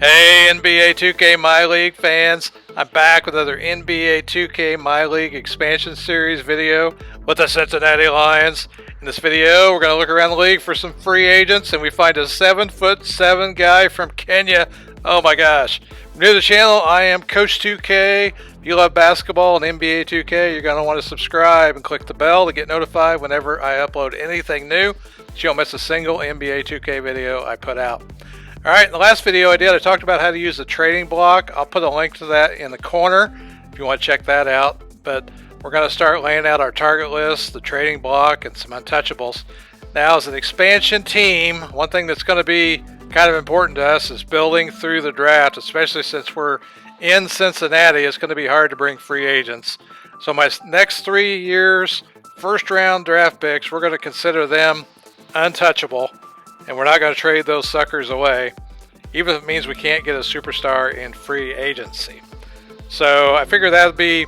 Hey NBA 2K MyLeague fans, I'm back with another NBA 2K MyLeague Expansion Series video with the Cincinnati Lions. In this video, we're going to look around the league for some free agents, and we find a 7'7" guy from Kenya. Oh my gosh. If you're new to the channel, I am Coach 2K. If you love basketball and NBA 2K, you're going to want to subscribe and click the bell to get notified whenever I upload anything new, so you don't miss a single NBA 2K video I put out. Alright, in the last video I talked about how to use the trading block. I'll put a link to that in the corner if you want to check that out. But we're going to start laying out our target list, the trading block, and some untouchables. Now, as an expansion team, one thing that's going to be kind of important to us is building through the draft, especially since we're in Cincinnati. It's going to be hard to bring free agents. So my next 3 years, first round draft picks, we're going to consider them untouchable. And we're not going to trade those suckers away, even if it means we can't get a superstar in free agency. So I figure that would be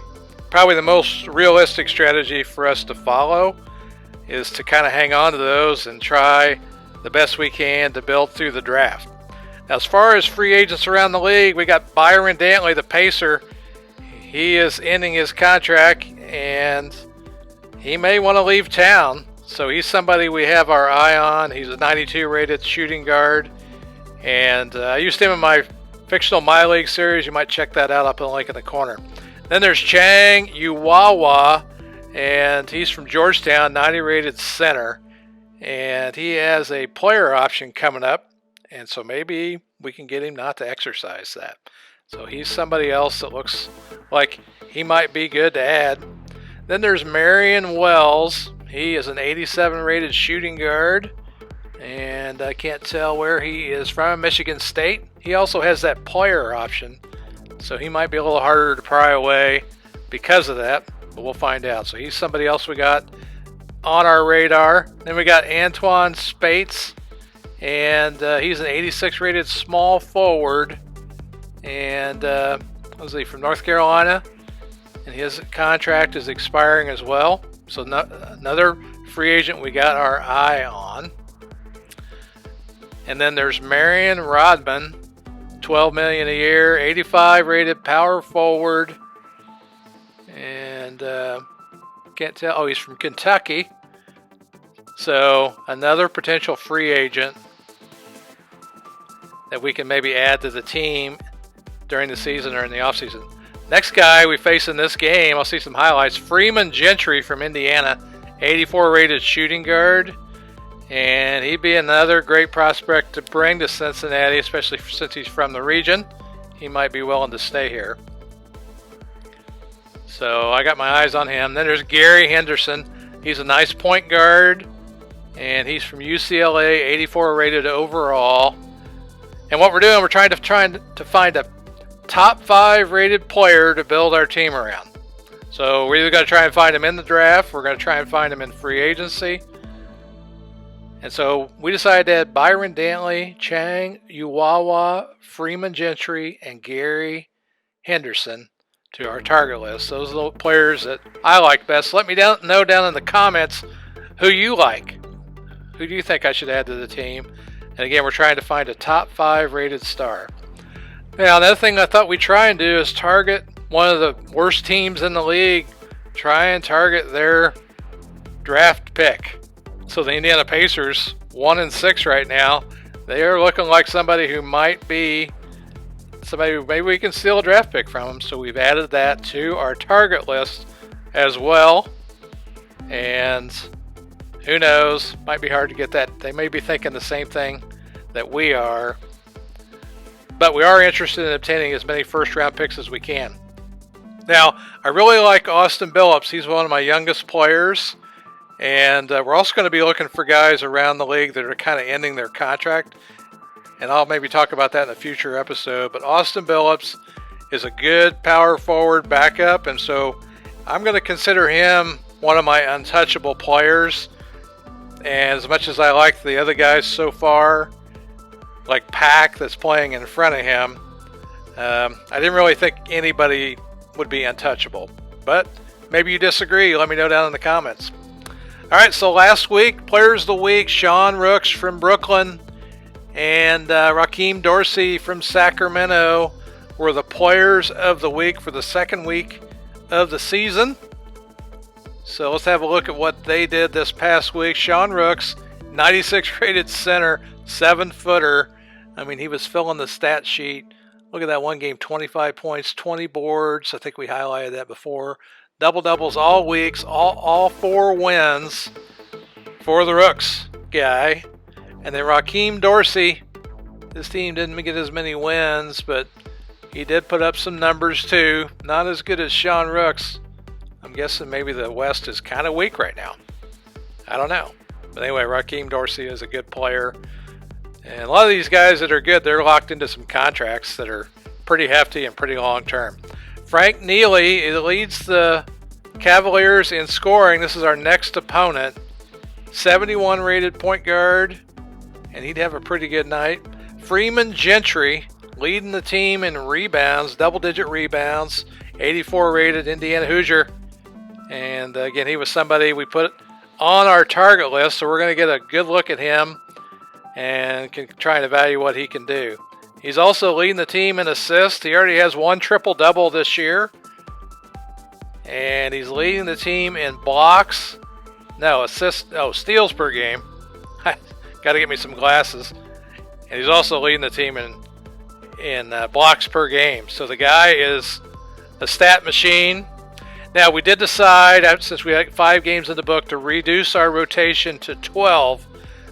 probably the most realistic strategy for us to follow, is to kind of hang on to those and try the best we can to build through the draft. Now, as far as free agents around the league, we got Byron Dantley, the Pacer. He is ending his contract, and he may want to leave town. So he's somebody we have our eye on. He's a 92 rated shooting guard. And I used him in my fictional MyLeague series. You might check that out. I'll put a link in the corner. Then there's Chang Uwawa. And he's from Georgetown, 90 rated center. And he has a player option coming up. And so maybe we can get him not to exercise that. So he's somebody else that looks like he might be good to add. Then there's Marion Wells. He is an 87 rated shooting guard, and I can't tell where he is from. Michigan State. He also has that player option, so he might be a little harder to pry away because of that, but we'll find out. So he's somebody else we got on our radar. Then we got Antoine Spates, and he's an 86 rated small forward, and was he from North Carolina? And his contract is expiring as well. So another free agent we got our eye on. And then there's Marion Rodman, $12 million a year, 85 rated power forward. And can't tell. Oh, he's from Kentucky. So another potential free agent that we can maybe add to the team during the season or in the offseason. Next guy we face in this game, I'll see some highlights. Freeman Gentry from Indiana, 84 rated shooting guard. And he'd be another great prospect to bring to Cincinnati, especially since he's from the region. He might be willing to stay here. So I got my eyes on him. Then there's Gary Henderson. He's a nice point guard. And he's from UCLA, 84 rated overall. And what we're doing, we're trying to find a top 5 rated player to build our team around. So we're either going to try and find him in the draft, we're going to try and find him in free agency. And so we decided to add Byron Dantley, Chang Uwawa, Freeman Gentry, and Gary Henderson to our target list. Those are the players that I like best. Let me know down in the comments who you like. Who do you think I should add to the team? And again, we're trying to find a top 5 rated star. Now, another thing I thought we'd try and do is target one of the worst teams in the league. Try and target their draft pick. So the Indiana Pacers, 1-6 right now. They are looking like somebody who might be somebody who maybe we can steal a draft pick from them. So we've added that to our target list as well. And who knows, might be hard to get that. They may be thinking the same thing that we are. But we are interested in obtaining as many first-round picks as we can. Now, I really like Austin Billups. He's one of my youngest players. And we're also going to be looking for guys around the league that are kind of ending their contract. And I'll maybe talk about that in a future episode. But Austin Billups is a good power forward backup. And so I'm going to consider him one of my untouchable players. And as much as I like the other guys so far, like Pack that's playing in front of him, I didn't really think anybody would be untouchable. But maybe you disagree. Let me know down in the comments. Alright, so last week, Players of the Week, Sean Rooks from Brooklyn. and Raheem Dorsey from Sacramento were the players of the week for the second week of the season. So let's have a look at what they did this past week. Sean Rooks, 96 rated center, 7-footer. I mean, he was filling the stat sheet. Look at that one game, 25 points, 20 boards. I think we highlighted that before. Double-doubles all weeks, all 4 wins for the Rooks guy. And then Raheem Dorsey, this team didn't get as many wins, but he did put up some numbers too. Not as good as Sean Rooks. I'm guessing maybe the West is kind of weak right now. I don't know. But anyway, Raheem Dorsey is a good player. And a lot of these guys that are good, they're locked into some contracts that are pretty hefty and pretty long term. Frank Neely leads the Cavaliers in scoring. This is our next opponent. 71 rated point guard, and he'd have a pretty good night. Freeman Gentry leading the team in rebounds, double-digit rebounds. 84 rated Indiana Hoosier. And again, he was somebody we put on our target list, so we're going to get a good look at him and can try and evaluate what he can do. He's also leading the team in assists. He already has 1 triple-double this year. And he's leading the team in blocks. No, assists. Oh, steals per game. Got to get me some glasses. And he's also leading the team in blocks per game. So the guy is a stat machine. Now, we did decide, since we had 5 games in the book, to reduce our rotation to 12.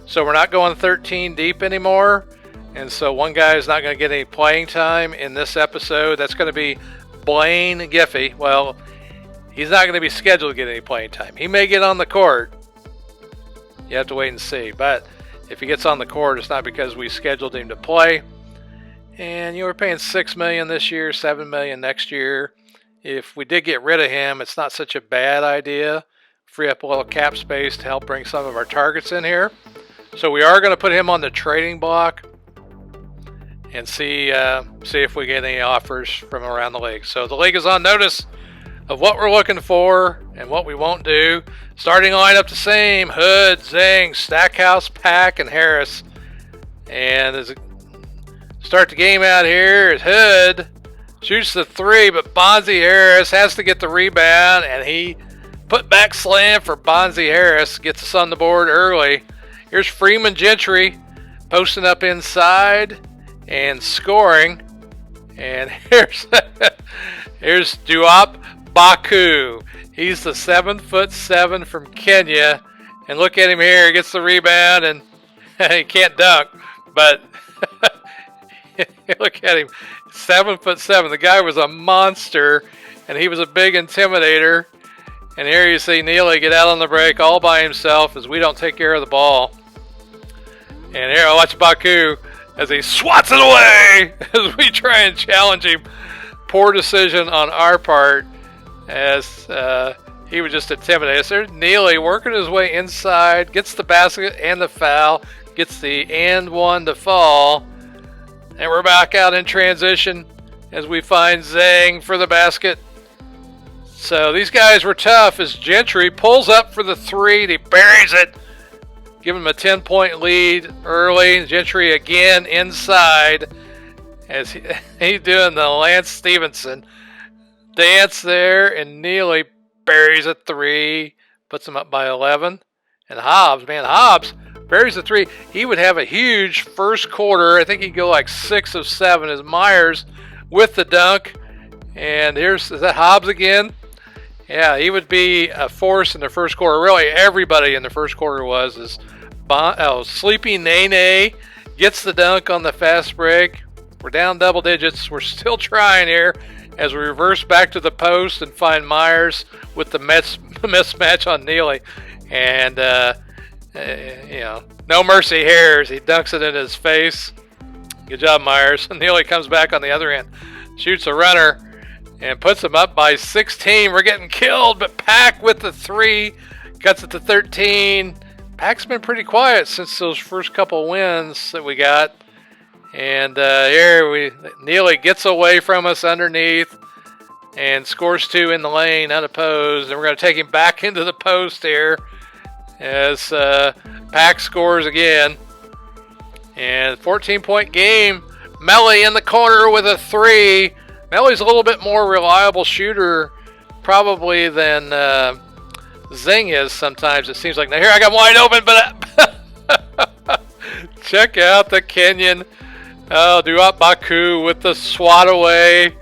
So we're not going 13 deep anymore. And so one guy is not going to get any playing time in this episode. That's going to be Blaine Giffey. Well, he's not going to be scheduled to get any playing time. He may get on the court. You have to wait and see. But if he gets on the court, it's not because we scheduled him to play. And we're paying $6 million this year, $7 million next year. If we did get rid of him, it's not such a bad idea. Free up a little cap space to help bring some of our targets in here. So we are going to put him on the trading block and see if we get any offers from around the league. So the league is on notice of what we're looking for and what we won't do. Starting lineup the same: Hood, Zing, Stackhouse, Pack, and Harris. And as start the game out here is Hood. Shoots the 3, but Bonzi Harris has to get the rebound, and he put back slam for Bonzi Harris. Gets us on the board early. Here's Freeman Gentry posting up inside and scoring. And here's Duap Bacu. He's the 7'7" from Kenya. And look at him here. He gets the rebound, and he can't dunk. But look at him. 7'7". The guy was a monster, and he was a big intimidator. And here you see Neely get out on the break all by himself as we don't take care of the ball. And here, watch Baku as he swats it away as we try and challenge him. Poor decision on our part as he was just intimidated. So there's Neely working his way inside, gets the basket and the foul, gets the and one to fall. And we're back out in transition as we find Zhang for the basket. So these guys were tough as Gentry pulls up for the 3 and he buries it. Give him a 10-point lead early. Gentry again inside as he's doing the Lance Stevenson dance there. And Neely buries a 3, puts him up by 11. And Hobbs buries the 3. He would have a huge first quarter. I think he'd go like 6 of 7 as Myers with the dunk. And is that Hobbs again? Yeah, he would be a force in the first quarter. Really, everybody in the first quarter was. Sleepy Nene gets the dunk on the fast break. We're down double digits. We're still trying here as we reverse back to the post and find Myers with the mismatch on Neely. And no mercy here as he dunks it in his face. Good job, Myers. Neely comes back on the other end, shoots a runner, and puts him up by 16. We're getting killed, but Pack with the 3 cuts it to 13. Pack's been pretty quiet since those first couple wins that we got. And Neely gets away from us underneath and scores 2 in the lane unopposed. And we're going to take him back into the post here as Pack scores again. And 14-point game. Melly in the corner with a 3. Melly's a little bit more reliable shooter probably than Zing is sometimes, it seems like. Now here I got wide open, but check out the Kenyan. Oh, Duap Bacu with the swat away.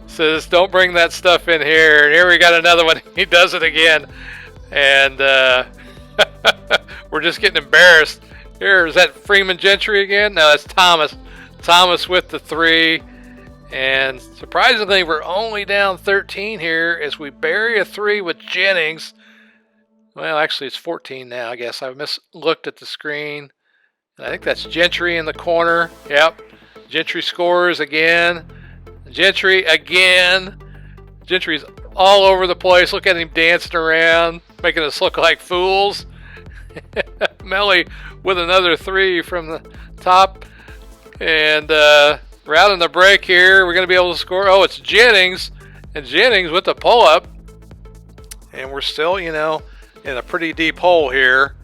Says, don't bring that stuff in here. And here we got another one. He does it again. And we're just getting embarrassed. Here, is that Freeman Gentry again? No, that's Thomas. Thomas with the 3. And surprisingly, we're only down 13 here as we bury a 3 with Jennings. Well, actually, it's 14 now, I guess. I looked at the screen. I think that's Gentry in the corner. Yep. Gentry scores again. Gentry again. Gentry's all over the place. Look at him dancing around, making us look like fools. Melly with another 3 from the top. And we're out in the break here. We're going to be able to score. Oh, it's Jennings. And Jennings with the pull-up. And we're still, in a pretty deep hole here.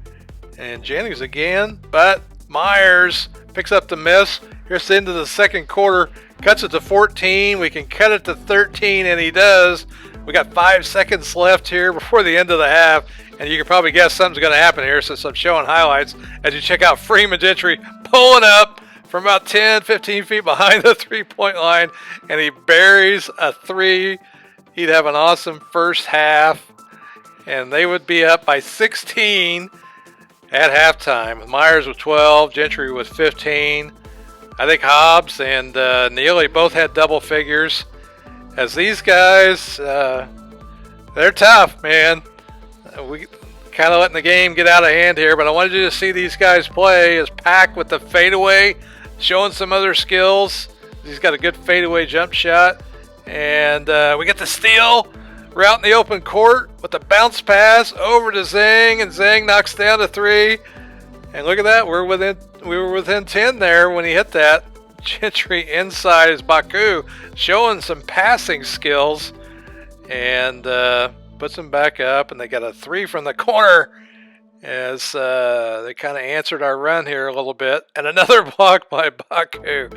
And Jennings again. But Myers picks up the miss. Here's the end of the second quarter. Cuts it to 14. We can cut it to 13, and he does. We got 5 seconds left here before the end of the half. And you can probably guess something's going to happen here since I'm showing highlights as you check out Freeman Gentry pulling up from about 10, 15 feet behind the three-point line, and he buries a 3. He'd have an awesome first half, and they would be up by 16 at halftime. Myers with 12, Gentry with 15. I think Hobbs and Neely both had double figures. As these guys, they're tough, man. We kind of letting the game get out of hand here, but I wanted you to see these guys play. As Pack with the fadeaway, showing some other skills. He's got a good fadeaway jump shot. And we get the steal. We're out in the open court with the bounce pass over to Zing, and Zing knocks down a 3. And look at that, we were within 10 there when he hit that. Gentry inside is Bacu, showing some passing skills, and puts him back up, and they got a 3 from the corner as they kind of answered our run here a little bit. And another block by Bacu.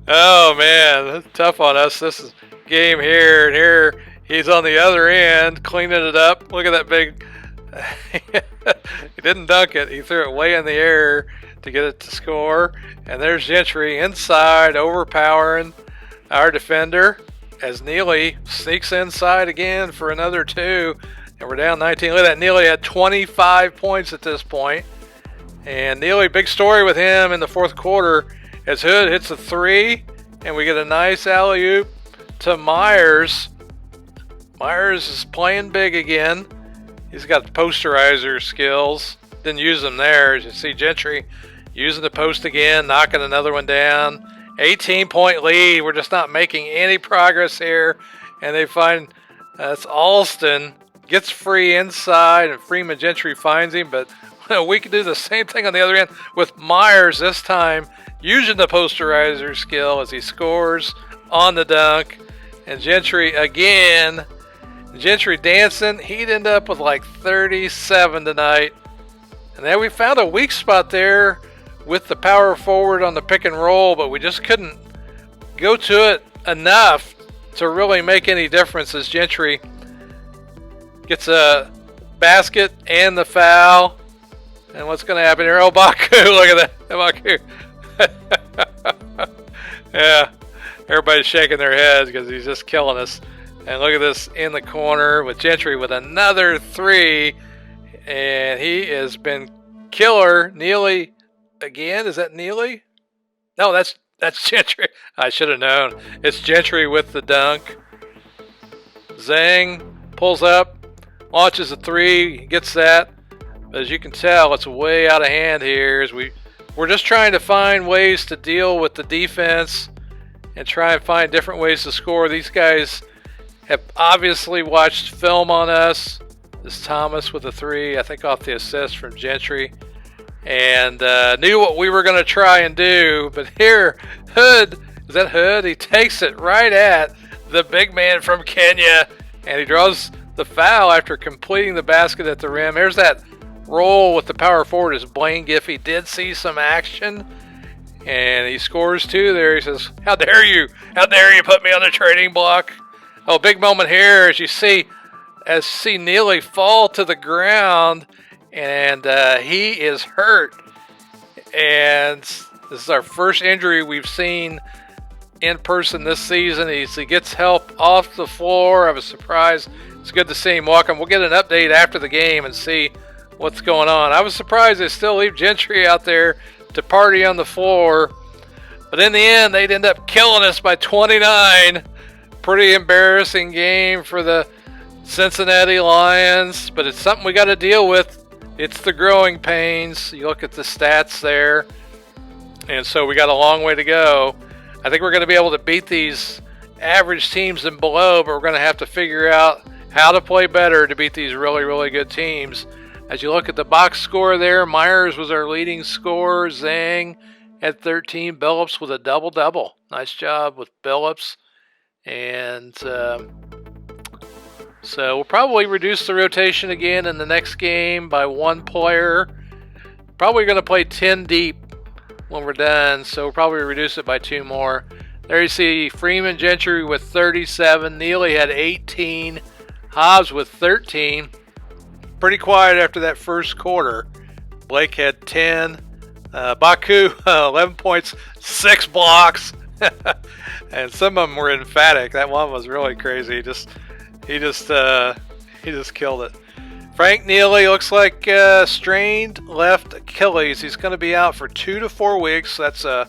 Oh man, that's tough on us. This is game here, and here he's on the other end cleaning it up. Look at that big he didn't dunk it, he threw it way in the air to get it to score. And there's Gentry inside, overpowering our defender as Neely sneaks inside again for another 2. And we're down 19. Look at that, Neely had 25 points at this point. And Neely, big story with him in the fourth quarter as Hood hits a 3, and we get a nice alley-oop to Myers. Myers is playing big again. He's got posterizer skills. Didn't use them there. As you see, Gentry using the post again, knocking another one down. 18-point lead. We're just not making any progress here. And they find that's Alston. Gets free inside, and Freeman Gentry finds him. But we can do the same thing on the other end with Myers this time, using the posterizer skill as he scores on the dunk. And Gentry again. Gentry dancing. He'd end up with like 37 tonight. And then we found a weak spot there with the power forward on the pick and roll, but we just couldn't go to it enough to really make any difference as Gentry gets a basket and the foul. And what's going to happen here? Oh, Bacu, look at that. Bacu. Yeah, everybody's shaking their heads because he's just killing us. And look at this in the corner with Gentry with another 3. And he has been killer. Neely again. Is that Neely? No, that's Gentry. I should have known. It's Gentry with the dunk. Zhang pulls up, launches a 3, gets that. But as you can tell, it's way out of hand here. As we're just trying to find ways to deal with the defense and try and find different ways to score. These guys have obviously watched film on us. This Thomas with a 3, I think off the assist from Gentry. And knew what we were going to try and do. But here, Hood, is that Hood? He takes it right at the big man from Kenya. And he draws the foul after completing the basket at the rim. There's that roll with the power forward as Blaine Giffey did see some action. And he scores 2 there. He says, how dare you? How dare you put me on the trading block? Oh, big moment here as you see Neely fall to the ground. And he is hurt. And this is our first injury we've seen in person this season. He gets help off the floor. I was surprised. It's good to see him walking. We'll get an update after the game and see what's going on. I was surprised they still leave Gentry out there to party on the floor. But in the end, they'd end up killing us by 29. Pretty embarrassing game for the Cincinnati Lions. But it's something we got to deal with. It's the growing pains. You look at the stats there. And so we got a long way to go. I think we're going to be able to beat these average teams and below, but we're going to have to figure out how to play better to beat these really, really good teams. As you look at the box score there, Myers was our leading scorer. Zhang had 13. Billups with a double-double. Nice job with Billups. And so we'll probably reduce the rotation again in the next game by 1 player. Probably going to play 10 deep when we're done, so we'll probably reduce it by 2 more. There you see Freeman Gentry with 37. Neely had 18. Hobbs with 13. Pretty quiet after that first quarter. Blake had 10. Bacu, 11 points, 6 blocks. And some of them were emphatic. That one was really crazy. He just killed it. Frank Neely looks like strained left Achilles. He's going to be out for 2 to 4 weeks. That's going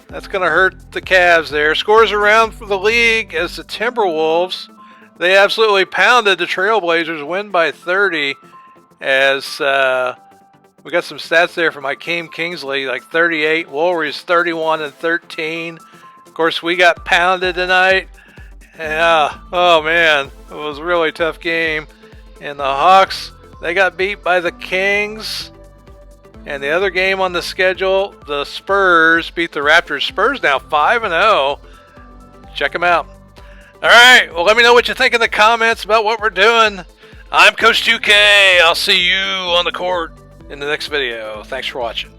to hurt the Cavs there. Scores around for the league as the Timberwolves. They absolutely pounded the Trailblazers, win by 30. As we got some stats there from Hakeem Kingsley, like 38. Warriors 31 and 13. Of course, we got pounded tonight. Yeah. Oh man, it was a really tough game. And the Hawks, they got beat by the Kings. And the other game on the schedule, the Spurs beat the Raptors. Spurs now 5-0. Check them out. All right, well, let me know what you think in the comments about what we're doing. I'm Coach 2K. I'll see you on the court in the next video. Thanks for watching.